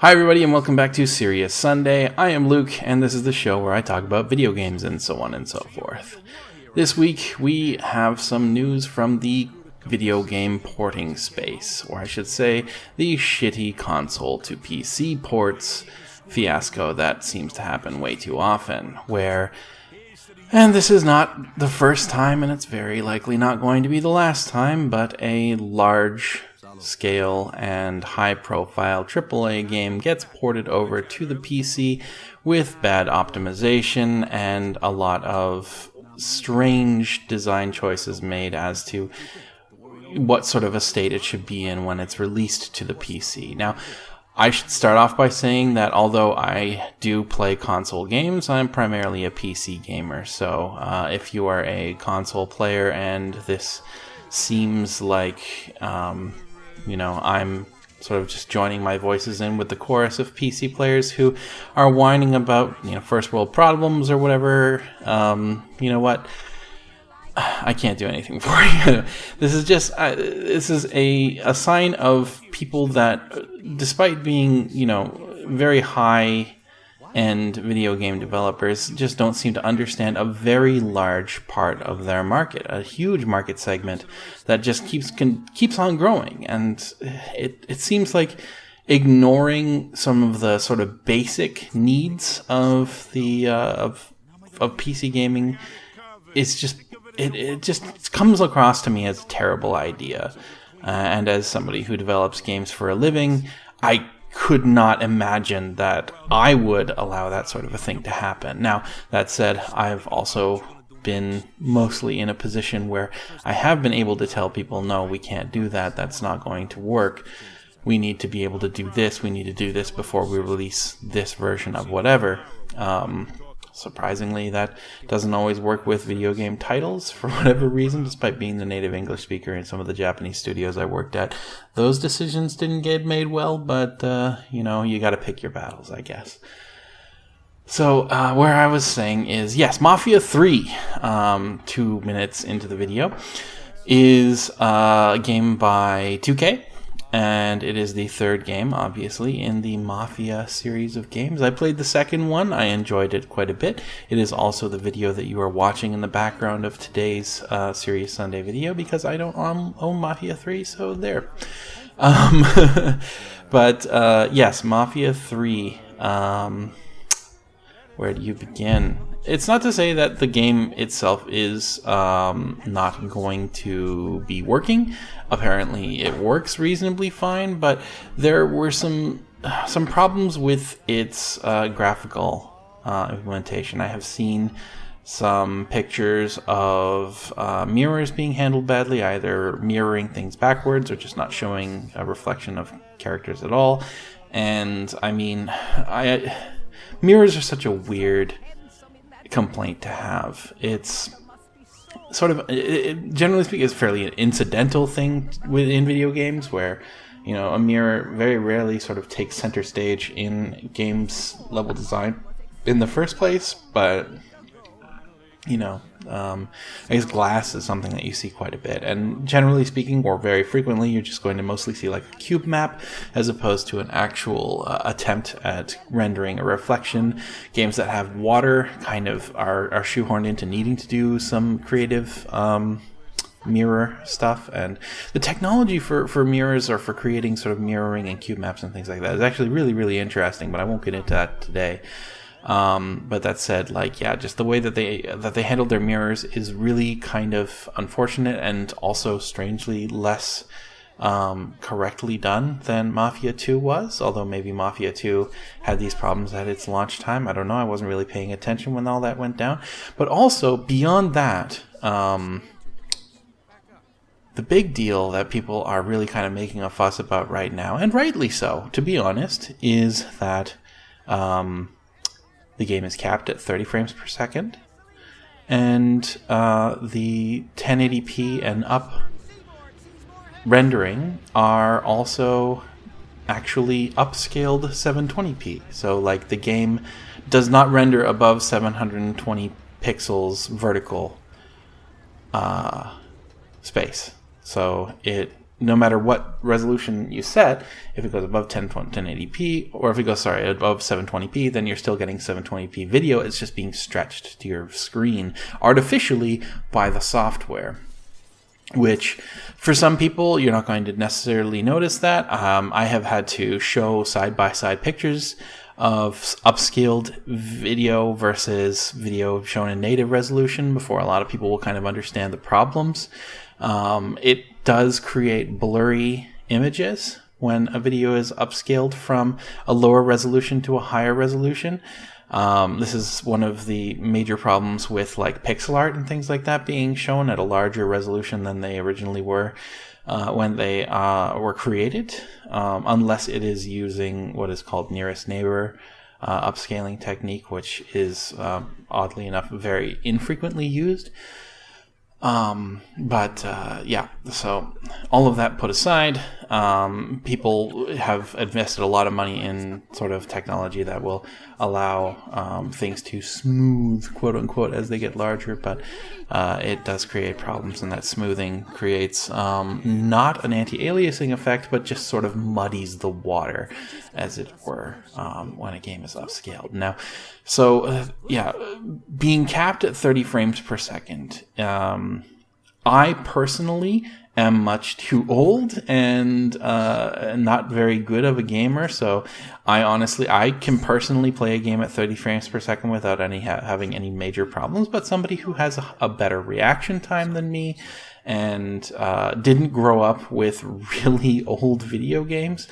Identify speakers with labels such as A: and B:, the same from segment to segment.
A: Hi everybody and welcome back to Serious Sunday. I am Luke and this is the show where I talk about video games and so on and so forth. This week we have some news from the video game porting space, or I should say the shitty console to PC ports fiasco that seems to happen way too often, and this is not the first time and it's very likely not going to be the last time, but a large scale and high-profile AAA game gets ported over to the PC with bad optimization and a lot of strange design choices made as to what sort of a state it should be in when it's released to the PC. Now, I should start off by saying that although I do play console games, I'm primarily a PC gamer. So if you are a console player and this seems like I'm sort of just joining my voices in with the chorus of PC players who are whining about, first world problems or whatever. You know what? I can't do anything for you. This is a sign of people that, despite being, very high-end video game developers, just don't seem to understand a very large part of their market, a huge market segment that just keeps on growing, and it seems like ignoring some of the sort of basic needs of the of PC gaming is just. It just comes across to me as a terrible idea. And as somebody who develops games for a living, I could not imagine that I would allow that sort of a thing to happen. Now, that said, I've also been mostly in a position where I have been able to tell people, no, we can't do that. That's not going to work. We need to be able to do this. We need to do this before we release this version of whatever. Surprisingly, that doesn't always work with video game titles for whatever reason, despite being the native English speaker in some of the Japanese studios I worked at. Those decisions didn't get made well, but, you gotta pick your battles, I guess. So, where I was saying is, yes, Mafia 3, 2 minutes into the video, is a game by 2K. And it is the third game, obviously, in the Mafia series of games. I played the second one. I enjoyed it quite a bit. It is also the video that you are watching in the background of today's Serious Sunday video, because I don't own Mafia 3, so there. But, yes, Mafia 3. Where do you begin? It's not to say that the game itself is not going to be working. Apparently it works reasonably fine, but there were some problems with its graphical implementation. I have seen some pictures of mirrors being handled badly, either mirroring things backwards or just not showing a reflection of characters at all. And I mean, mirrors are such a weird complaint to have. It's sort of, generally speaking, is fairly an incidental thing within video games, where a mirror very rarely sort of takes center stage in games level design in the first place. But I guess glass is something that you see quite a bit, and generally speaking, or very frequently, you're just going to mostly see like a cube map as opposed to an actual attempt at rendering a reflection. Games that have water kind of are shoehorned into needing to do some creative mirror stuff, and the technology for mirrors or for creating sort of mirroring and cube maps and things like that is actually really, really interesting, but I won't get into that today. But that said, just the way that they handled their mirrors is really kind of unfortunate, and also strangely less correctly done than Mafia 2 was, although maybe Mafia 2 had these problems at its launch time. I don't know, I wasn't really paying attention when all that went down. But also, beyond that, the big deal that people are really kind of making a fuss about right now, and rightly so, to be honest, is that the game is capped at 30 frames per second, and the 1080p and up rendering are also actually upscaled 720p. So, the game does not render above 720 pixels vertical space. So it no matter what resolution you set, if it goes above 1080p, or if it goes, above 720p, then you're still getting 720p video. It's just being stretched to your screen artificially by the software, which for some people, you're not going to necessarily notice that. I have had to show side-by-side pictures of upscaled video versus video shown in native resolution before a lot of people will kind of understand the problems. It does create blurry images when a video is upscaled from a lower resolution to a higher resolution. This is one of the major problems with like pixel art and things like that being shown at a larger resolution than they originally were when they were created, unless it is using what is called nearest neighbor upscaling technique, which is oddly enough very infrequently used. Yeah, so all of that put aside, people have invested a lot of money in sort of technology that will allow things to smooth, quote unquote, as they get larger, but it does create problems, and that smoothing creates not an anti-aliasing effect, but just sort of muddies the water, as it were, when a game is upscaled. Now, so being capped at 30 frames per second, I personally am much too old and not very good of a gamer, so I can personally play a game at 30 frames per second without having any major problems, but somebody who has a better reaction time than me and didn't grow up with really old video games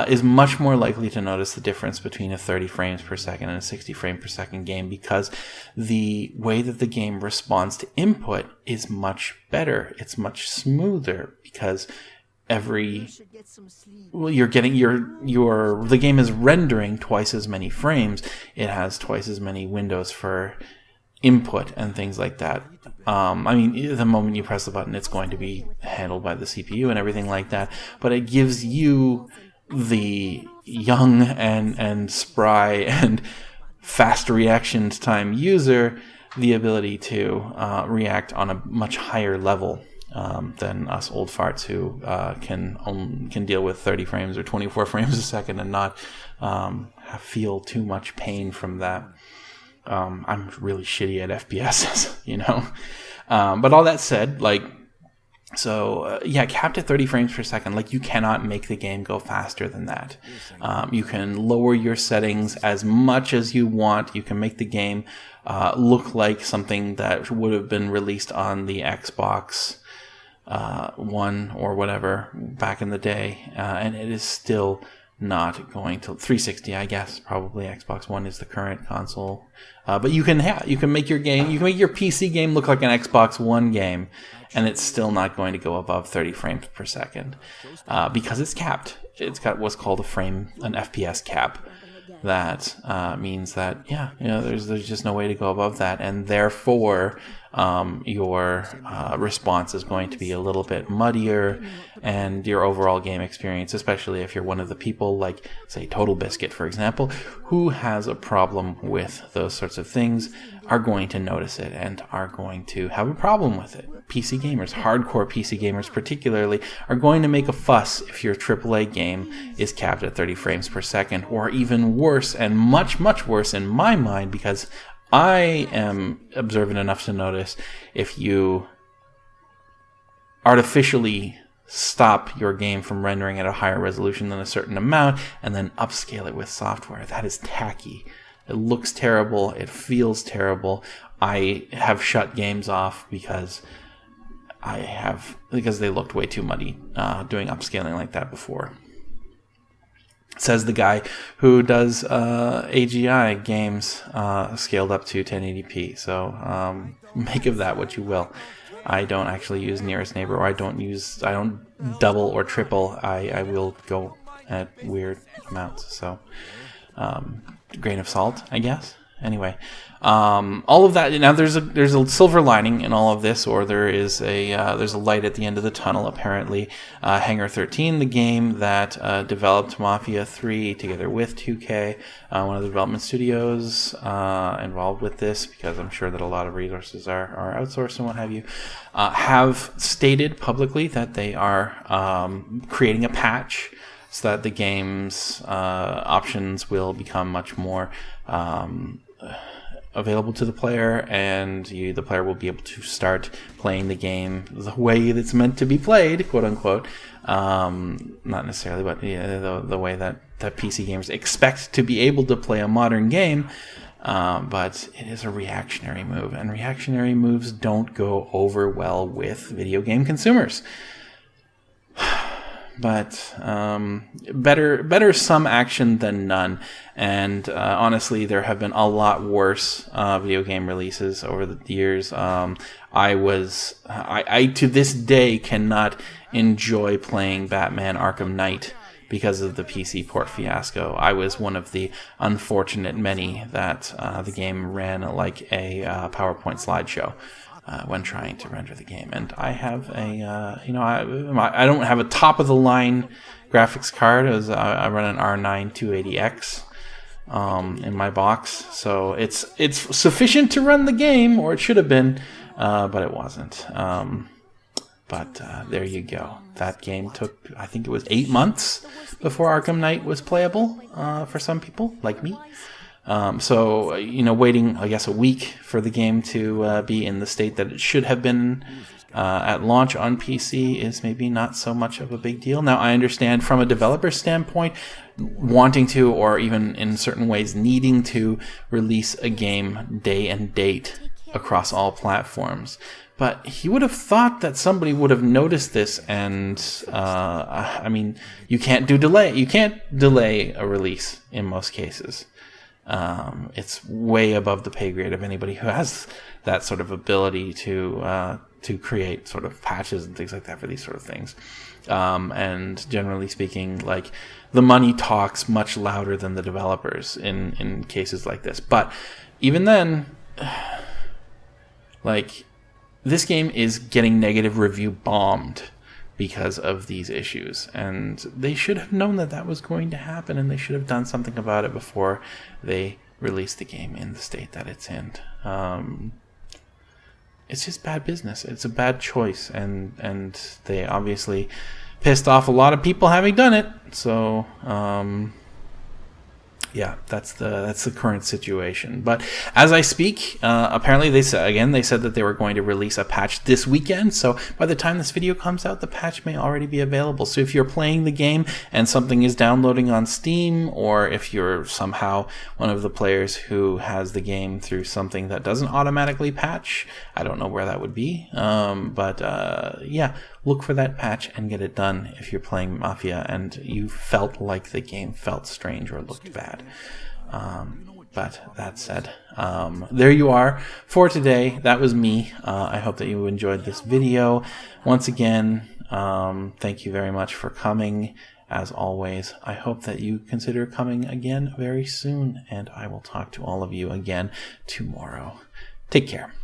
A: is much more likely to notice the difference between a 30 frames per second and a 60 frame per second game, because the way that the game responds to input is much better. It's much smoother, because the game is rendering twice as many frames. It has twice as many windows for input and things like that. The moment you press the button, it's going to be handled by the CPU and everything like that, but it gives you, the young and spry and fast reaction time user, the ability to react on a much higher level than us old farts who can deal with 30 frames or 24 frames a second and not feel too much pain from that. I'm really shitty at FPSs, but all that said, capped at 30 frames per second, you cannot make the game go faster than that. You can lower your settings as much as you want. You can make the game look like something that would have been released on the Xbox One or whatever back in the day, and it is still not going to 360. I guess probably Xbox One is the current console, but you can make your PC game look like an Xbox One game, and it's still not going to go above 30 frames per second because it's capped. It's got what's called an FPS cap. That means that there's just no way to go above that, and therefore your response is going to be a little bit muddier, and your overall game experience, especially if you're one of the people like, say, Total Biscuit, for example, who has a problem with those sorts of things, are going to notice it and are going to have a problem with it. PC gamers, hardcore PC gamers particularly, are going to make a fuss if your AAA game is capped at 30 frames per second, or even worse, and much, much worse in my mind, because I am observant enough to notice if you artificially stop your game from rendering at a higher resolution than a certain amount and then upscale it with software. That is tacky. It looks terrible. It feels terrible. I have shut games off because they looked way too muddy doing upscaling like that before. Says the guy who does AGI games scaled up to 1080p. So make of that what you will. I don't actually use nearest neighbor, or I don't double or triple. I will go at weird amounts. So grain of salt, I guess. Anyway, all of that. Now there's a silver lining in all of this, or there's a light at the end of the tunnel. Apparently, Hangar 13, the game that developed Mafia 3 together with 2K, one of the development studios involved with this, because I'm sure that a lot of resources are outsourced and what have you, have stated publicly that they are creating a patch so that the game's options will become much more available to the player, and the player will be able to start playing the game the way it's meant to be played, quote unquote. Not necessarily, but the way that PC gamers expect to be able to play a modern game. But it is a reactionary move, and reactionary moves don't go over well with video game consumers. But better some action than none. And honestly, there have been a lot worse video game releases over the years. I to this day cannot enjoy playing Batman Arkham Knight because of the PC port fiasco. I was one of the unfortunate many that the game ran like a PowerPoint slideshow when trying to render the game. And I have I don't have a top of the line graphics card, as I run an R9 280X in my box, so it's sufficient to run the game, or it should have been, but it wasn't. But there you go. That game took, I think it was 8 months before Arkham Knight was playable for some people like me. So, waiting, I guess, a week for the game to be in the state that it should have been at launch on PC is maybe not so much of a big deal. Now, I understand from a developer standpoint, wanting to, or even in certain ways needing to, release a game day and date across all platforms. But you would have thought that somebody would have noticed this, and you can't delay. You can't delay a release in most cases. It's way above the pay grade of anybody who has that sort of ability to create sort of patches and things like that for these sort of things. And generally speaking, like, the money talks much louder than the developers in cases like this. But even then, like, this game is getting negative review bombed because of these issues, and they should have known that was going to happen, and they should have done something about it before they released the game in the state that it's in. It's just bad business. It's a bad choice, and they obviously pissed off a lot of people having done it. So yeah, that's the current situation. But as I speak, apparently they said that they were going to release a patch this weekend. So by the time this video comes out, the patch may already be available. So if you're playing the game and something is downloading on Steam, or if you're somehow one of the players who has the game through something that doesn't automatically patch, I don't know where that would be. Yeah, look for that patch and get it done if you're playing Mafia and you felt like the game felt strange or looked bad. But that said, there you are for today. That was me. I hope that you enjoyed this video. Once again, thank you very much for coming. As always, I hope that you consider coming again very soon, and I will talk to all of you again tomorrow. Take care.